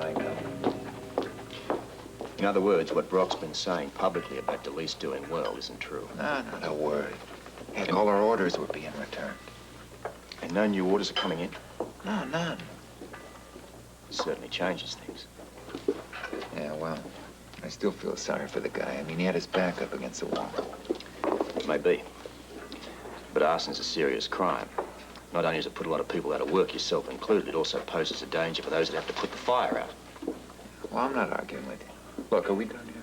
I know. In other words, what Brock's been saying publicly about Delice doing well isn't true. No, not a word. Heck, all our orders were being returned. And no new orders are coming in? No, none. It certainly changes things. Yeah, well, I still feel sorry for the guy. I mean, he had his back up against the wall. Maybe. But arson's a serious crime. Not only does it put a lot of people out of work, yourself included, it also poses a danger for those that have to put the fire out. Well, I'm not arguing with you. Look, are we done here?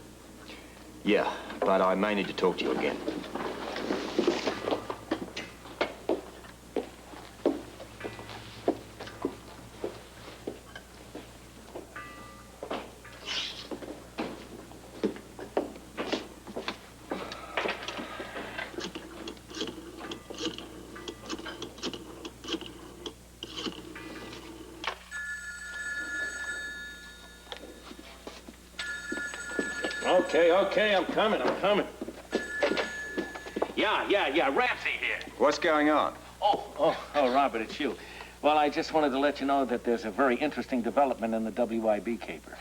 Yeah, but I may need to talk to you again. Okay, I'm coming. Yeah, Ramsey here. What's going on? Oh, Robert, it's you. Well, I just wanted to let you know that there's a very interesting development in the WIB caper.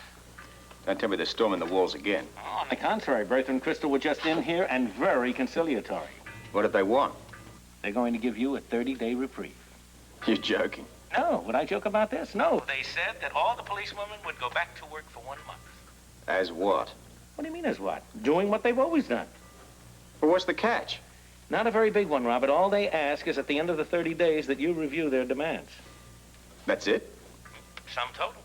Don't tell me they're storming the walls again. On the contrary, Bertha and Crystal were just in here and very conciliatory. What did they want? They're going to give you a 30-day reprieve. You're joking. No, would I joke about this? No. They said that all the policewomen would go back to work for 1 month. As what? What do you mean as what? Doing what they've always done. Well, what's the catch? Not a very big one, Robert. All they ask is at the end of the 30 days that you review their demands. That's it? Sum total.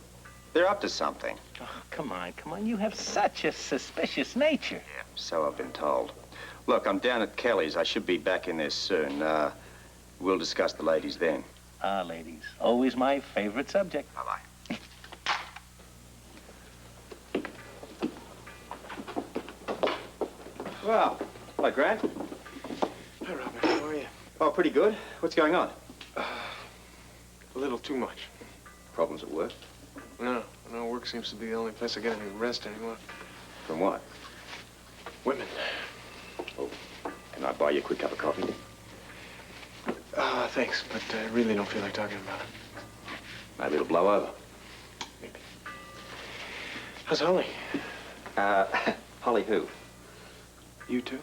They're up to something. Oh, come on. You have such a suspicious nature. Yeah, so I've been told. Look, I'm down at Kelly's. I should be back in there soon. We'll discuss the ladies then. Ah, ladies. Always my favorite subject. Bye-bye. Well, hello, Grant. Hi, Robert. How are you? Oh, pretty good. What's going on? A little too much. Problems at work? No, work seems to be the only place I get any rest anymore. From what? Women. Oh, can I buy you a quick cup of coffee? Thanks, but I really don't feel like talking about it. Maybe it'll blow over. Maybe. How's Holly? Holly who? You too?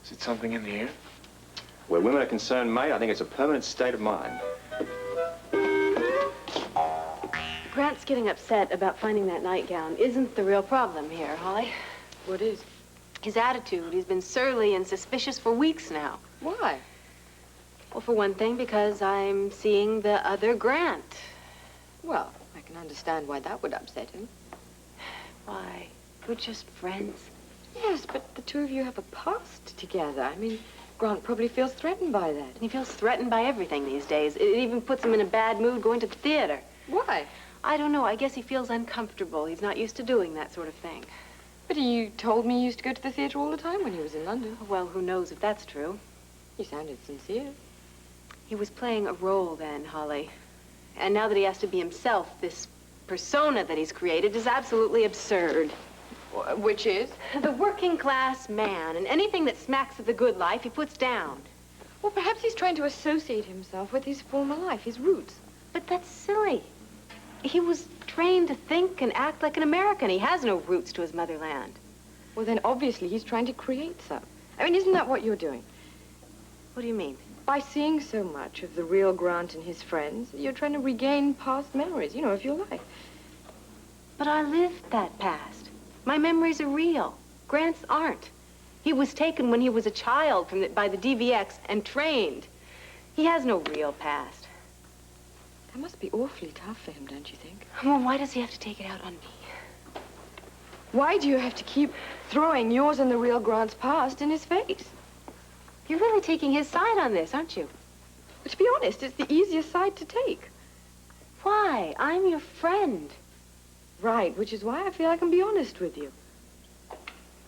Is it something in the air? Where women are concerned, mate, I think it's a permanent state of mind. Grant's getting upset about finding that nightgown isn't the real problem here, Holly. What is? His attitude. He's been surly and suspicious for weeks now. Why? Well, for one thing, because I'm seeing the other Grant. Well, I can understand why that would upset him. Why? We're just friends. Yes, but the two of you have a past together. I mean, Grant probably feels threatened by that. He feels threatened by everything these days. It even puts him in a bad mood going to the theater. Why? I don't know. I guess he feels uncomfortable. He's not used to doing that sort of thing. But you told me he used to go to the theater all the time when he was in London. Well, who knows if that's true. You sounded sincere. He was playing a role then, Holly. And now that he has to be himself, this persona that he's created is absolutely absurd. Which is? The working class man, and anything that smacks of the good life, he puts down. Well, perhaps he's trying to associate himself with his former life, his roots. But that's silly. He was trained to think and act like an American. He has no roots to his motherland. Well, then obviously he's trying to create some. I mean, isn't that what you're doing? What do you mean? By seeing so much of the real Grant and his friends, you're trying to regain past memories, you know, of your life. But I lived that past. My memories are real. Grant's aren't. He was taken when he was a child by the DVX and trained. He has no real past. That must be awfully tough for him, don't you think? Well, why does he have to take it out on me? Why do you have to keep throwing yours and the real Grant's past in his face? You're really taking his side on this, aren't you? But to be honest, it's the easiest side to take. Why? I'm your friend. Right, which is why I feel I can be honest with you.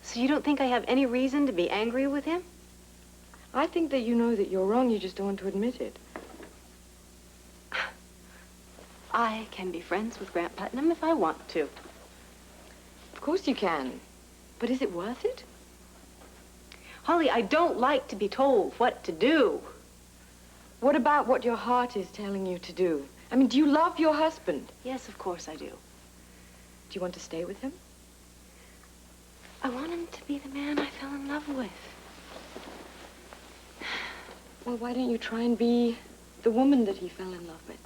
So you don't think I have any reason to be angry with him? I think that you know that you're wrong, you just don't want to admit it. I can be friends with Grant Putnam if I want to. Of course you can. But is it worth it? Holly, I don't like to be told what to do. What about what your heart is telling you to do? I mean, do you love your husband? Yes, of course I do. Do you want to stay with him? I want him to be the man I fell in love with. Well, why don't you try and be the woman that he fell in love with?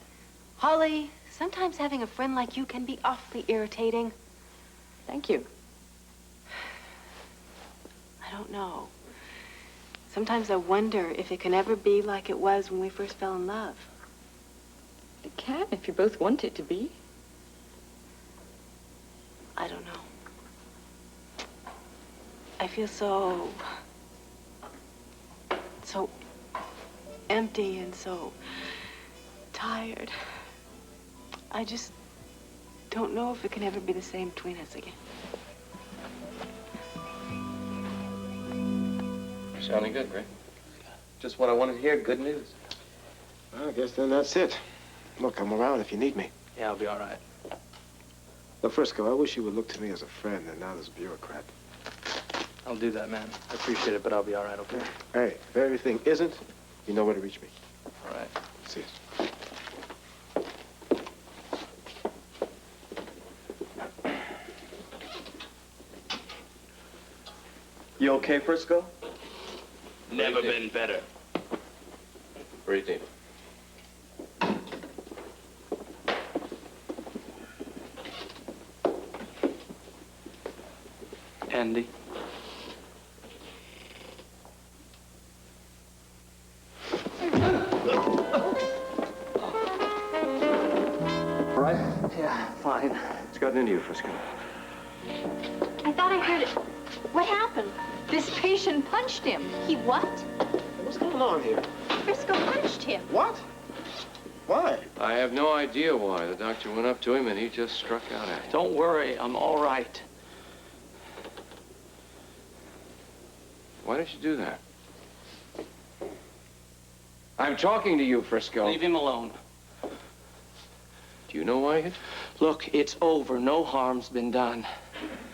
Holly, sometimes having a friend like you can be awfully irritating. Thank you. I don't know. Sometimes I wonder if it can ever be like it was when we first fell in love. It can, if you both want it to be. I don't know. I feel so empty and so tired. I just don't know if it can ever be the same between us again. Sounding good, Grant. Just what I wanted to hear. Good news. Well, I guess then that's it. Look, I'm around if you need me. Yeah, I'll be all right. Look, Frisco, I wish you would look to me as a friend and not as a bureaucrat. I'll do that, man. I appreciate it, but I'll be all right, okay? Hey, if everything isn't, you know where to reach me. All right. See you. You okay, Frisco? Never been better. Where are you team? Andy. All right. Yeah, fine. What's gotten into you, Frisco? I thought I heard it. What happened? This patient punched him. He what? What's going on here? Frisco punched him. What? Why? I have no idea why. The doctor went up to him and he just struck out at him. Don't worry, I'm all right. Why did you do that? I'm talking to you, Frisco. Leave him alone. Do you know why? Look, it's over. No harm's been done.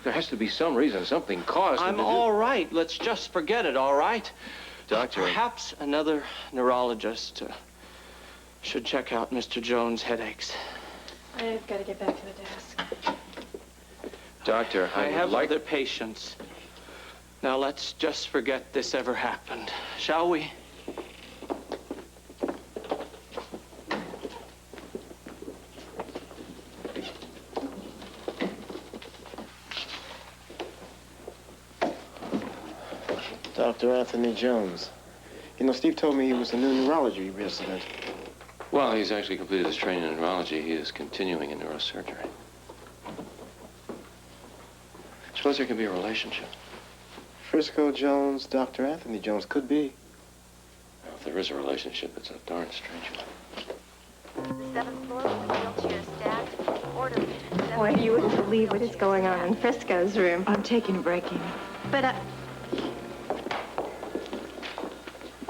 There has to be some reason. Something caused him I'm to do... all right. Let's just forget it, all right? Doctor... Perhaps another neurologist should check out Mr. Jones' headaches. I've got to get back to the desk. Doctor, I would have like... other patients. Now let's just forget this ever happened, shall we? Dr. Anthony Jones. You know, Steve told me he was a new neurology resident. Well, he's actually completed his training in neurology. He is continuing in neurosurgery. Suppose there can be a relationship. Frisco Jones, Dr. Anthony Jones, could be. Well, if there is a relationship, it's a darn strange one. The 7th floor with the wheelchair stacked. Order. Boy, you wouldn't believe what is going on in Frisco's room. I'm taking a break, Amy. But,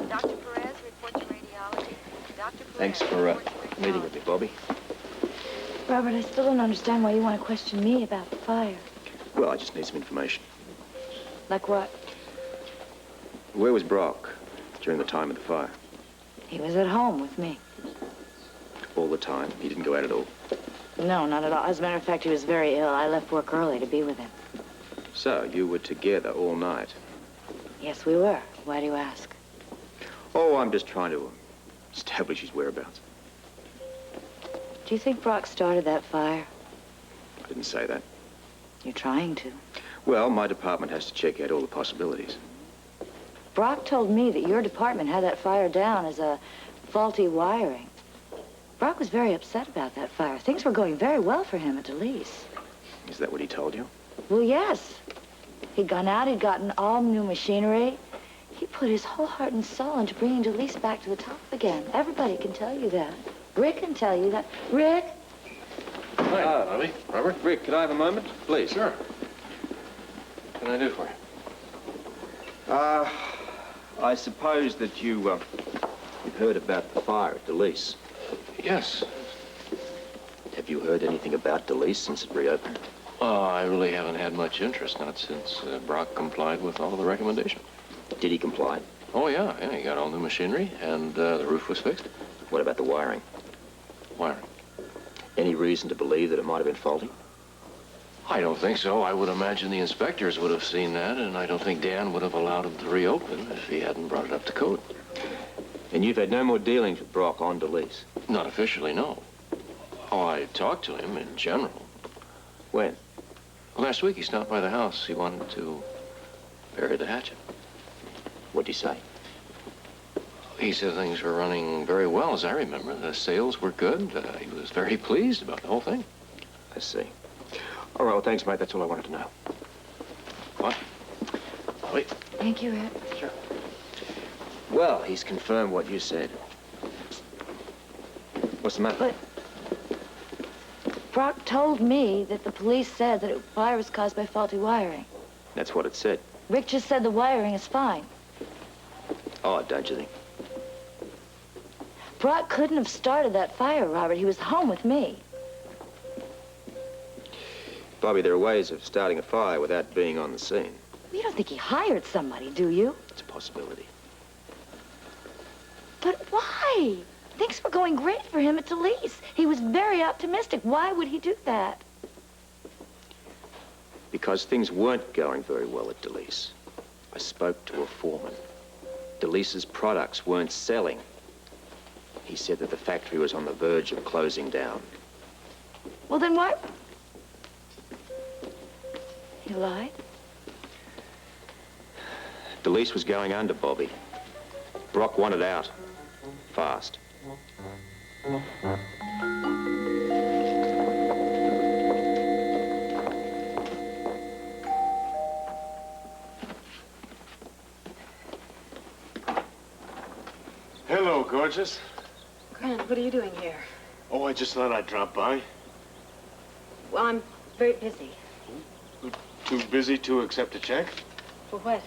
Dr. Perez, report to radiology. Dr. Perez, Thanks for report to meeting radiology. with me, Bobbie. Robert, I still don't understand why you want to question me about the fire. Well, I just need some information. Like what? Where was Brock during the time of the fire? He was at home with me. All the time? He didn't go out at all? No, not at all. As a matter of fact, he was very ill. I left work early to be with him. So, you were together all night? Yes, we were. Why do you ask? Oh, I'm just trying to establish his whereabouts. Do you think Brock started that fire? I didn't say that. You're trying to. Well, my department has to check out all the possibilities. Brock told me that your department had that fire down as a faulty wiring. Brock was very upset about that fire. Things were going very well for him at Delice. Is that what he told you? Well, yes. He'd gone out, he'd gotten all new machinery. He put his whole heart and soul into bringing Delice back to the top again. Everybody can tell you that. Rick can tell you that. Rick? Hi, Bobbie. Robert? Rick, could I have a moment? Please. Sure. What can I do for you? I suppose that you've heard about the fire at Delice. Yes. Have you heard anything about Delice since it reopened? Well, I really haven't had much interest, not since Brock complied with all of the recommendations. Did he comply? Oh, yeah, he got all new machinery, and the roof was fixed. What about the wiring? Wiring. Any reason to believe that it might have been faulty? I don't think so. I would imagine the inspectors would have seen that, and I don't think Dan would have allowed him to reopen if he hadn't brought it up to code. And you've had no more dealings with Brock on Delice? Not officially, no. Oh, I talked to him in general. When? Last week he stopped by the house. He wanted to bury the hatchet. What'd he say? He said things were running very well, as I remember. The sales were good. He was very pleased about the whole thing. I see. All right, well, thanks, mate. That's all I wanted to know. What? Wait. Thank you, Ed. Sure. Well, he's confirmed what you said. What's the matter? But Brock told me that the police said that the fire was caused by faulty wiring. That's what it said. Rick just said the wiring is fine. Oh, don't you think? Brock couldn't have started that fire, Robert. He was home with me. Bobbie, there are ways of starting a fire without being on the scene. You don't think he hired somebody, do you? It's a possibility. But why? Things were going great for him at Delice. He was very optimistic. Why would he do that? Because things weren't going very well at Delice. I spoke to a foreman. Delice's products weren't selling. He said that the factory was on the verge of closing down. Well, then why? He lied? Delice was going under, Bobbie. Brock wanted out. Fast. Hello, gorgeous. Grant, what are you doing here? Oh, I just thought I'd drop by. Well, I'm very busy. Too busy to accept a check? For what?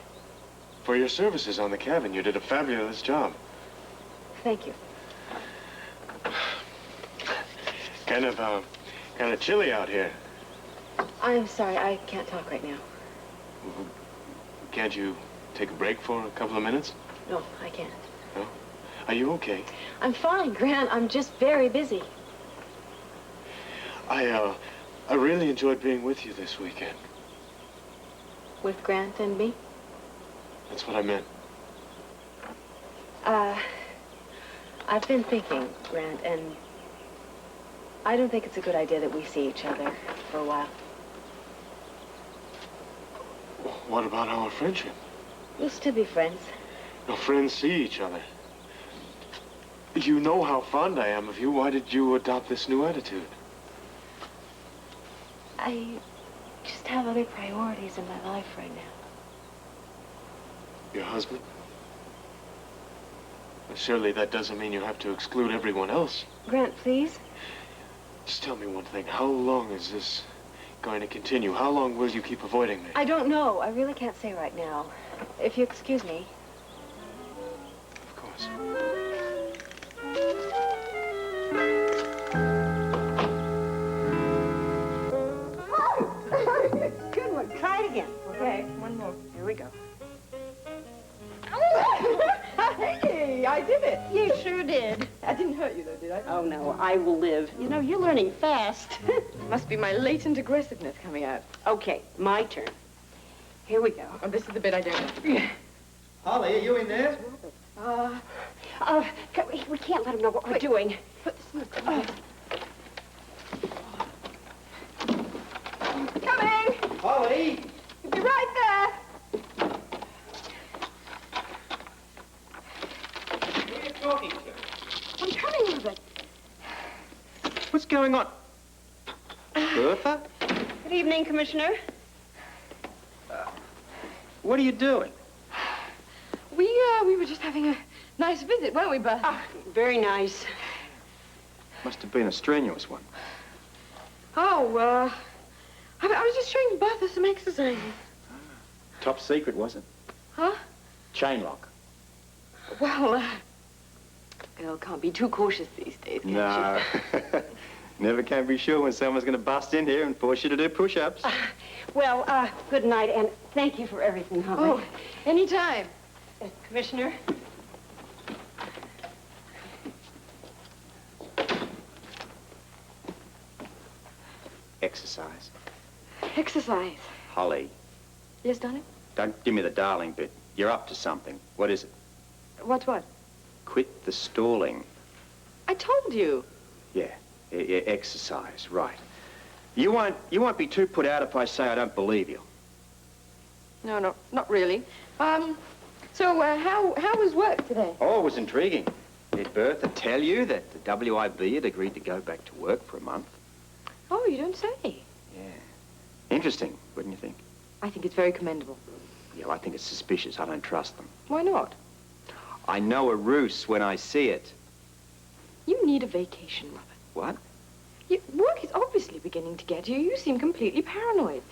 For your services on the cabin. You did a fabulous job. Thank you. Kind of chilly out here. I'm sorry, I can't talk right now. Can't you take a break for a couple of minutes? No, I can't. No? Are you okay? I'm fine, Grant. I'm just very busy. I really enjoyed being with you this weekend. With Grant and me? That's what I meant. I've been thinking, Grant, and I don't think it's a good idea that we see each other for a while. What about our friendship? We'll still be friends. No, friends see each other. You know how fond I am of you. Why did you adopt this new attitude? I just have other priorities in my life right now. Your husband? Well, surely that doesn't mean you have to exclude everyone else. Grant, please? Just tell me one thing. How long is this going to continue? How long will you keep avoiding me? I don't know. I really can't say right now. If you excuse me. Of course. Good one. Try it again. Okay, one more. Here we go. Hey, I did it. You sure did. I didn't hurt you, though, did I? Oh, no, I will live. You know, you're learning fast. Must be my latent aggressiveness coming out. Okay, my turn. Here we go. Oh, this is the bit I don't know. Holly, are you in there? We can't let him know what we're doing. Put this in the car. Coming! Holly! You'll be right there. Who are you talking to? I'm coming, Robert. What's going on? Bertha? Good evening, Commissioner. What are you doing? We were just having a nice visit, weren't we, Beth? Very nice. Must have been a strenuous one. Oh, I was just showing Bertha some exercises. Top secret, was it? Huh? Chain lock. Well, girl can't be too cautious these days, can No. she? Never can be sure when someone's going to bust in here and force you to do push-ups. Well, good night, and thank you for everything, Holly. Oh, anytime. Commissioner? Exercise. Exercise. Holly, Yes, darling? don't give me the darling bit. You're up to something. What is it? What's what? Quit the stalling. I told you. Yeah, exercise, right. You won't be too put out if I say I don't believe you. No, not really. So, how was work today? Oh, it was intriguing. Did Bertha tell you that the WIB had agreed to go back to work for a month? Oh, you don't say. Yeah. Interesting, wouldn't you think? I think it's very commendable. Yeah, I think it's suspicious. I don't trust them. Why not? I know a ruse when I see it. You need a vacation, Robert. What? Work is obviously beginning to get you. You seem completely paranoid.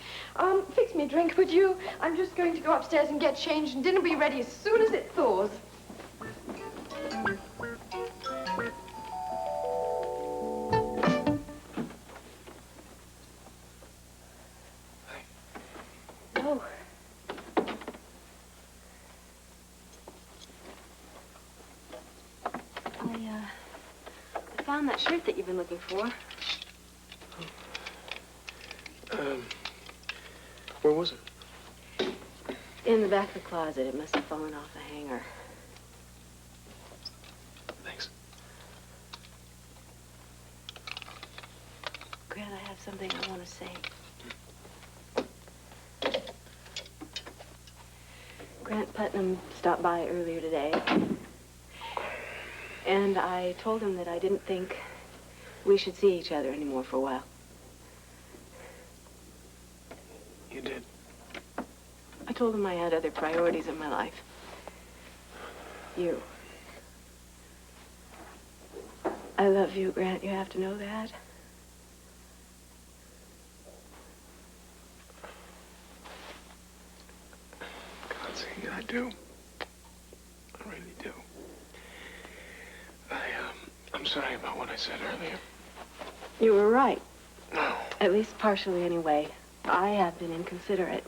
Fix me a drink, would you? I'm just going to go upstairs and get changed, and dinner will be ready as soon as it thaws. Oh. I found that shirt that you've been looking for. Where was it? In the back of the closet. It must have fallen off the hanger. Thanks. Grant, I have something I want to say. Grant Putnam stopped by earlier today. And I told him that I didn't think we should see each other anymore for a while. You did? I told him I had other priorities in my life. You. I love you, Grant. You have to know that. God, see, I do. I really do. I'm sorry about what I said earlier. You were right. No. At least partially, anyway. I have been inconsiderate.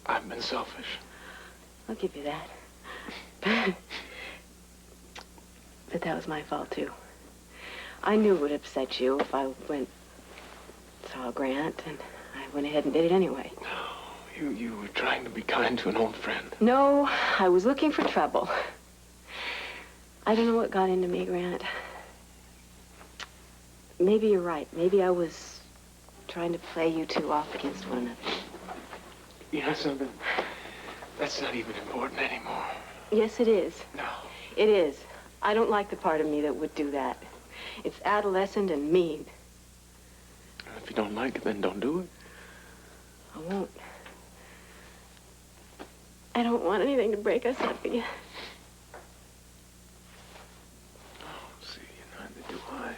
I've been selfish. I'll give you that. But that was my fault, too. I knew it would upset you if I saw Grant, and I went ahead and did it anyway. No, you were trying to be kind to an old friend. No, I was looking for trouble. I don't know what got into me, Grant. Maybe you're right. Maybe I was trying to play you two off against one another. You know something? That's not even important anymore. Yes, it is. No. It is. I don't like the part of me that would do that. It's adolescent and mean. If you don't like it, then don't do it. I won't. I don't want anything to break us up again. Oh, see, neither do I.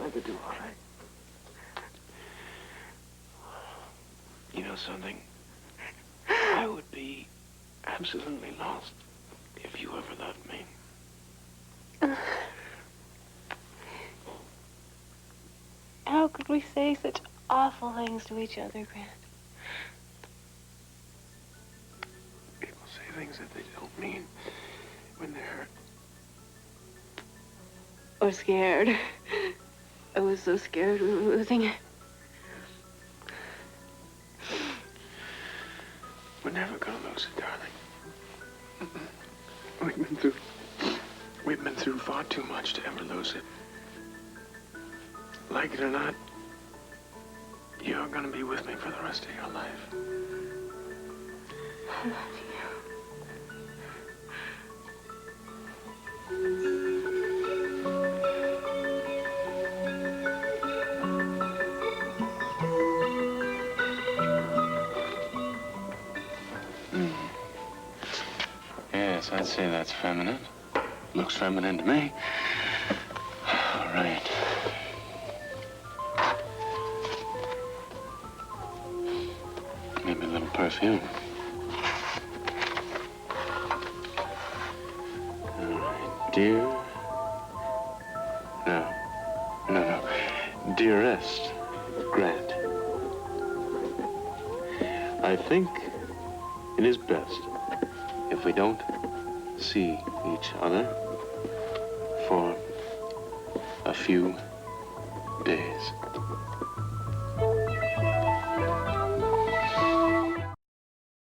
Neither do I. You know something? I would be absolutely lost if you ever loved me. How could we say such awful things to each other, Grant? People say things that they don't mean when they're hurt. Or scared. I was so scared we were losing it. We're never gonna lose it, darling. We've been through far too much to ever lose it. Like it or not, you're gonna be with me for the rest of your life. I love Yes, I'd say that's feminine. Looks feminine to me. All right. Maybe a little perfume. All right, dear. No. Dearest Grant. I think it is best if we don't see each other for a few days.